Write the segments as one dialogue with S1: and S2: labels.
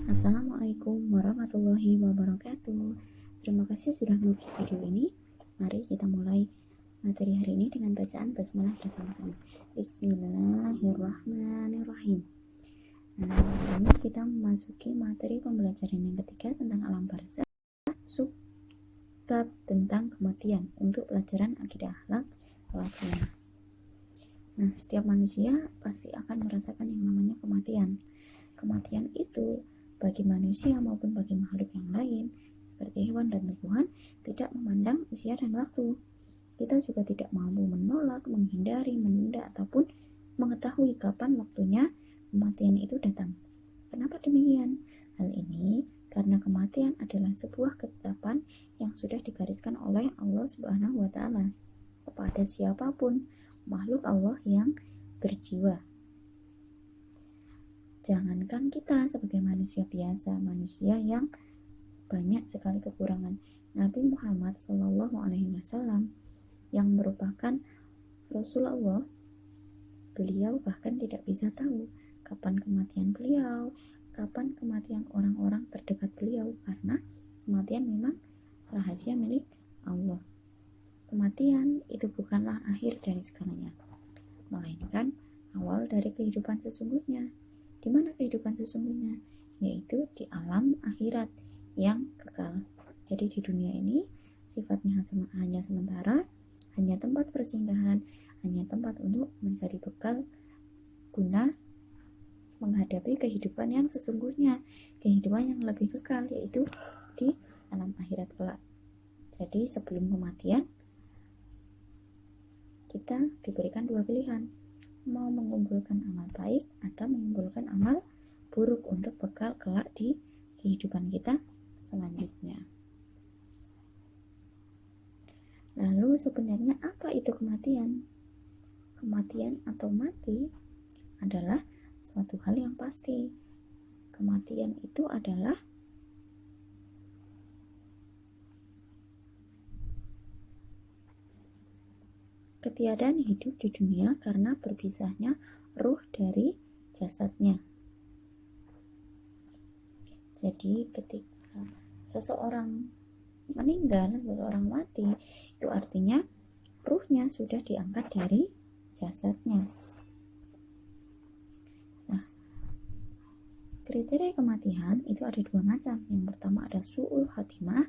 S1: Assalamualaikum warahmatullahi wabarakatuh. Terima kasih sudah menonton video ini. Mari kita mulai materi hari ini dengan bacaan basmalah bersama-sama. Bismillahirrahmanirrahim. Nah, hari ini kita memasuki materi pembelajaran yang ketiga tentang alam barzakh, subbab tentang kematian untuk pelajaran akidah akhlak kelas 5. Nah, setiap manusia pasti akan merasakan yang namanya kematian. Kematian itu bagi manusia maupun bagi makhluk yang lain seperti hewan dan tumbuhan tidak memandang usia dan waktu. Kita juga tidak mampu menolak, menghindari, menunda ataupun mengetahui kapan waktunya kematian itu datang. Kenapa demikian? Hal ini karena kematian adalah sebuah ketetapan yang sudah digariskan oleh Allah Subhanahu wa taala kepada siapapun makhluk Allah yang berjiwa. Jangankan kita sebagai manusia biasa, manusia yang banyak sekali kekurangan, Nabi Muhammad SAW yang merupakan Rasulullah, beliau bahkan tidak bisa tahu kapan kematian beliau, kapan kematian orang-orang terdekat beliau, karena kematian memang rahasia milik Allah. Kematian itu bukanlah akhir dari segalanya, melainkan awal dari kehidupan sesungguhnya. Di mana kehidupan sesungguhnya? Yaitu di alam akhirat yang kekal. Jadi di dunia ini sifatnya hanya sementara, hanya tempat persinggahan, hanya tempat untuk mencari bekal guna menghadapi kehidupan yang sesungguhnya, kehidupan yang lebih kekal, yaitu di alam akhirat kelak. Jadi sebelum kematian kita diberikan dua pilihan, mau mengumpulkan amal baik atau mengumpulkan amal buruk untuk bekal kelak di kehidupan kita selanjutnya. Lalu sebenarnya apa itu kematian? Kematian atau mati adalah suatu hal yang pasti. Kematian itu adalah ketiadaan hidup di dunia karena berpisahnya ruh dari jasadnya. Jadi ketika seseorang meninggal, seseorang mati, itu artinya ruhnya sudah diangkat dari jasadnya. Nah, kriteria kematian itu ada dua macam. Yang pertama ada su'ul khatimah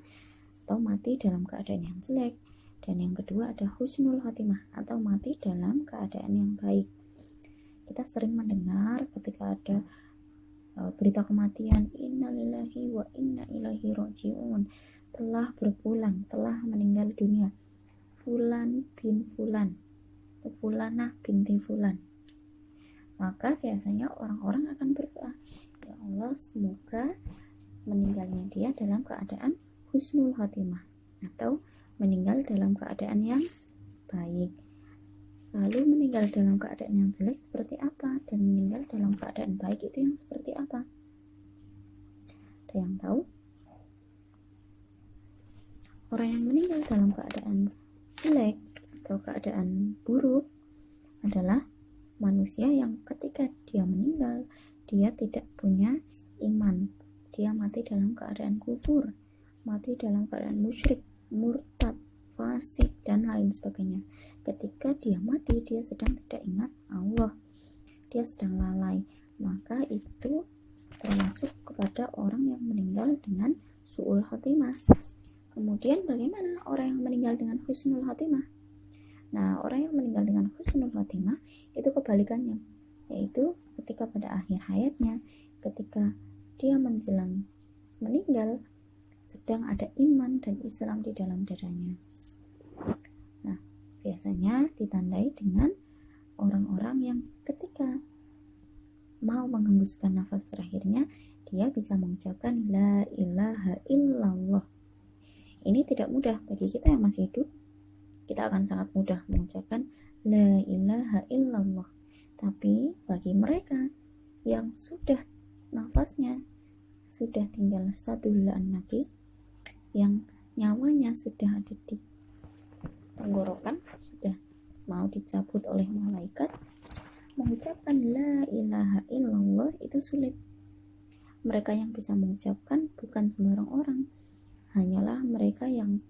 S1: atau mati dalam keadaan yang jelek, dan yang kedua ada husnul khatimah atau mati dalam keadaan yang baik. Kita sering mendengar ketika ada berita kematian, innalillahi wa inna ilaihi raji'un, telah berpulang, telah meninggal dunia fulan bin fulan, fulanah binti fulan. Maka biasanya orang-orang akan berdoa, ya Allah, semoga meninggalnya dia dalam keadaan husnul khatimah atau meninggal dalam keadaan yang baik. Lalu meninggal dalam keadaan yang jelek seperti apa? Dan meninggal dalam keadaan baik itu yang seperti apa? Ada yang tahu? Orang yang meninggal dalam keadaan jelek atau keadaan buruk adalah manusia yang ketika dia meninggal, dia tidak punya iman. Dia mati dalam keadaan kufur, mati dalam keadaan musyrik, murtad, fasik, dan lain sebagainya. Ketika dia mati, dia sedang tidak ingat Allah, dia sedang lalai, maka itu termasuk kepada orang yang meninggal dengan su'ul khatimah. Kemudian bagaimana orang yang meninggal dengan husnul khatimah? Nah, orang yang meninggal dengan husnul khatimah itu kebalikannya, yaitu ketika pada akhir hayatnya, ketika dia menjelang meninggal, sedang ada iman dan Islam di dalam dadanya. Nah, biasanya ditandai dengan orang-orang yang ketika mau menghembuskan nafas terakhirnya, dia bisa mengucapkan la ilaha illallah. Ini tidak mudah bagi kita yang masih hidup. Kita akan sangat mudah mengucapkan la ilaha illallah. Tapi bagi mereka yang sudah nafasnya sudah tinggal satu helaan lagi, yang nyawanya sudah ada di tenggorokan, sudah mau dicabut oleh malaikat, mengucapkan la ilaha illallah itu sulit. Mereka yang bisa mengucapkan bukan sembarang orang, hanyalah mereka yang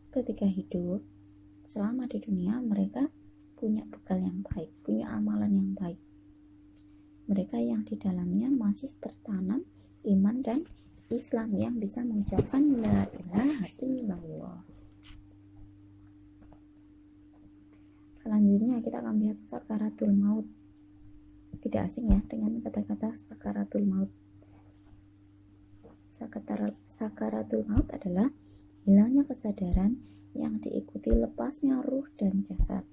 S1: ketika hidup selama di dunia mereka punya bekal yang baik, punya amalan yang baik. Mereka yang di dalamnya masih tertanam iman dan Islam, yang bisa mengucapkan la ilaha illallah. Selanjutnya kita akan lihat sakaratul maut. Tidak asing ya dengan kata-kata sakaratul maut. Sakaratul maut adalah hilangnya kesadaran yang diikuti lepasnya ruh dan jasad.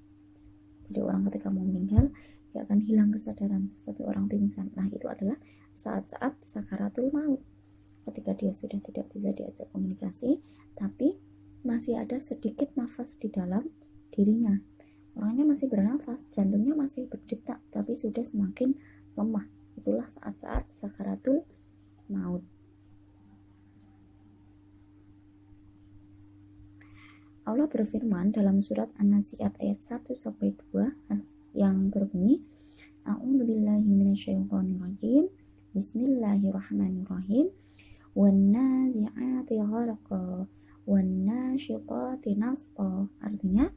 S1: Jadi orang ketika mau meninggal, dia akan hilang kesadaran seperti orang pingsan. Nah, itu adalah saat-saat sakaratul maut. Ketika dia sudah tidak bisa diajak komunikasi, tapi masih ada sedikit nafas di dalam dirinya. Orangnya masih bernafas, jantungnya masih berdetak, tapi sudah semakin lemah. Itulah saat-saat sakaratul maut. Allah berfirman dalam surat An-Nazi'at ayat 1-2 yang berbunyi, A'udzubillahi minasyaitonirrajim. Bismillahirrahmanirrahim. Wan-nazi'ati gharqa wan-nasyitati nashta. Artinya,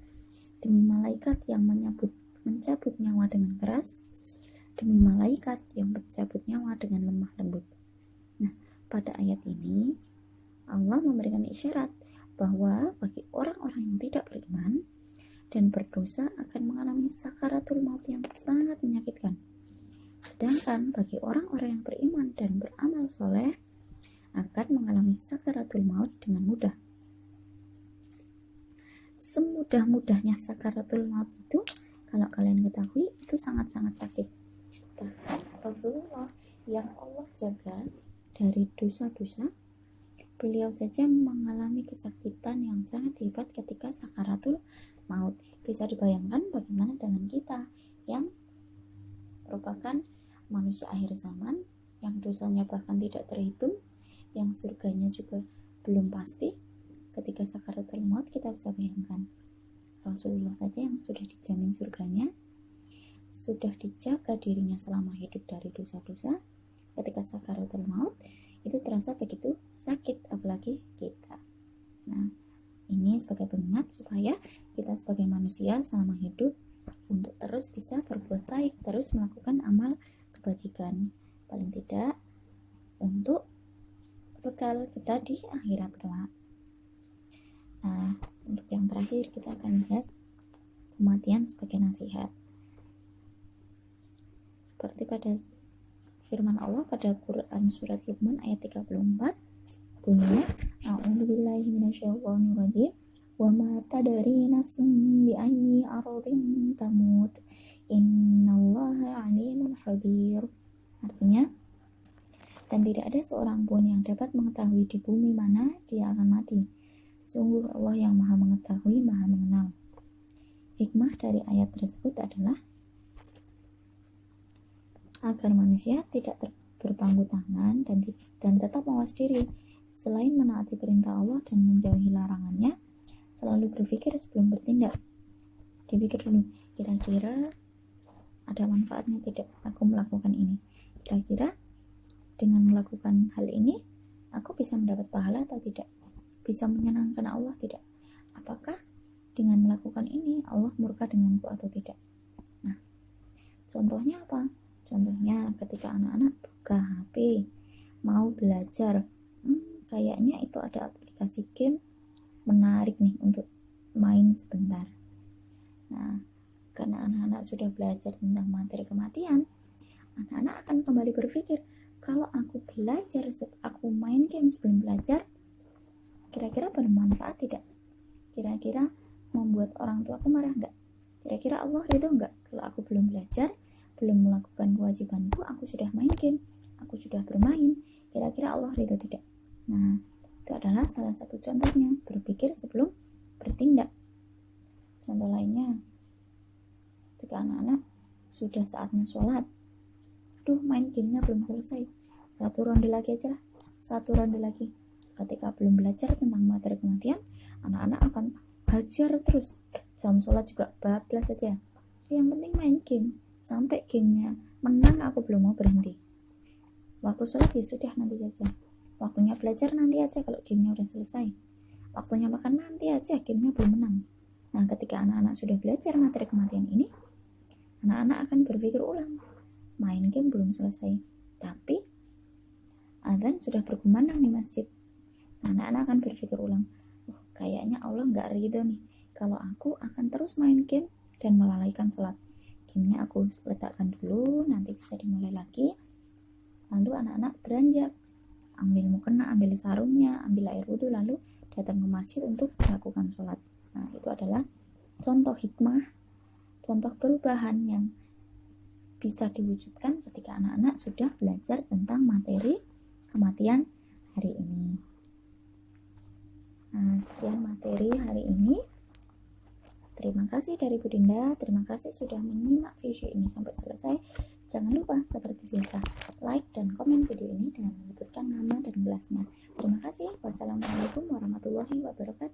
S1: demi malaikat yang mencabut nyawa dengan keras, demi malaikat yang mencabut nyawa dengan lemah lembut. Nah, pada ayat ini Allah memberikan isyarat bahwa bagi orang-orang yang tidak beriman dan berdosa akan mengalami sakaratul maut yang sangat menyakitkan. Sedangkan bagi orang-orang yang beriman dan beramal soleh akan mengalami sakaratul maut dengan mudah. Semudah-mudahnya sakaratul maut itu, kalau kalian ketahui, itu sangat-sangat sakit. Bahkan Rasulullah yang Allah jaga dari dosa-dosa, beliau saja mengalami kesakitan yang sangat hebat ketika sakaratul maut. Bisa dibayangkan bagaimana dengan kita yang merupakan manusia akhir zaman, yang dosanya bahkan tidak terhitung, yang surganya juga belum pasti. Ketika sakaratul maut, kita bisa bayangkan Rasulullah saja yang sudah dijamin surganya, sudah dijaga dirinya selama hidup dari dosa-dosa, ketika sakaratul maut itu terasa begitu sakit, apalagi kita. Nah, ini sebagai pengingat supaya kita sebagai manusia selama hidup untuk terus bisa berbuat baik, terus melakukan amal kebajikan, paling tidak untuk bekal kita di akhirat kelak. Nah, untuk yang terakhir kita akan lihat kematian sebagai nasihat. Seperti pada firman Allah pada Quran surat Luqman ayat 34, bunyinya, A'udzubillahi minasyaitonirrajim. Wa ma tadri nafsun bi ayyi ardin tamut. Innallaha 'alimun khabir. Artinya, dan tidak ada seorang pun yang dapat mengetahui di bumi mana dia akan mati. Sungguh Allah yang maha mengetahui, maha mengenal. Hikmah dari ayat tersebut adalah agar manusia tidak berpangku tangan dan tetap mawas diri. Selain menaati perintah Allah dan menjauhi larangannya, selalu berpikir sebelum bertindak. Dipikir dulu, kira-kira ada manfaatnya tidak aku melakukan ini? Kira-kira dengan melakukan hal ini, aku bisa mendapat pahala atau tidak? Bisa menyenangkan Allah tidak? Apakah dengan melakukan ini Allah murka denganku atau tidak? Nah, contohnya apa? Contohnya ketika anak-anak buka HP, mau belajar, kayaknya itu ada aplikasi game menarik nih untuk main sebentar. Nah, karena anak-anak sudah belajar tentang materi kematian, anak-anak akan kembali berpikir, kalau aku belajar, aku main game sebelum belajar, kira-kira bermanfaat tidak? Kira-kira membuat orang tua aku marah enggak? Kira-kira Allah ridho enggak kalau aku belum belajar, belum melakukan kewajibanku, aku sudah main game, aku sudah bermain, kira-kira Allah ridho tidak? Nah, itu adalah salah satu contohnya, berpikir sebelum bertindak. Contoh lainnya, ketika anak-anak sudah saatnya sholat, aduh main gamenya belum selesai, satu ronde lagi aja lah, satu ronde lagi. Ketika belum belajar tentang materi kematian, anak-anak akan hajar terus, jam sholat juga bablas saja. Yang penting main game, sampai gamenya menang aku belum mau berhenti. Waktu sholat ya sudah nanti saja. Waktunya belajar nanti aja kalau gamenya udah selesai. Waktunya makan nanti aja, gamenya belum menang. Nah, ketika anak-anak sudah belajar materi kematian ini, anak-anak akan berpikir ulang. Main game belum selesai, tapi azan sudah berkumandang di masjid. Anak-anak akan berpikir ulang, kayaknya Allah nggak ridho nih kalau aku akan terus main game dan melalaikan sholat. Gamenya aku letakkan dulu, nanti bisa dimulai lagi. Lalu anak-anak beranjak, ambil mukena, ambil sarungnya, ambil air wudhu, lalu datang ke masjid untuk melakukan sholat. Nah, itu adalah contoh hikmah, contoh perubahan yang bisa diwujudkan ketika anak-anak sudah belajar tentang materi kematian hari ini. Nah, sekian materi hari ini. Terima kasih dari Bu Dinda, terima kasih sudah menyimak video ini sampai selesai. Jangan lupa seperti biasa, like dan komen video ini dengan menyebutkan nama dan kelasnya. Terima kasih. Wassalamualaikum warahmatullahi wabarakatuh.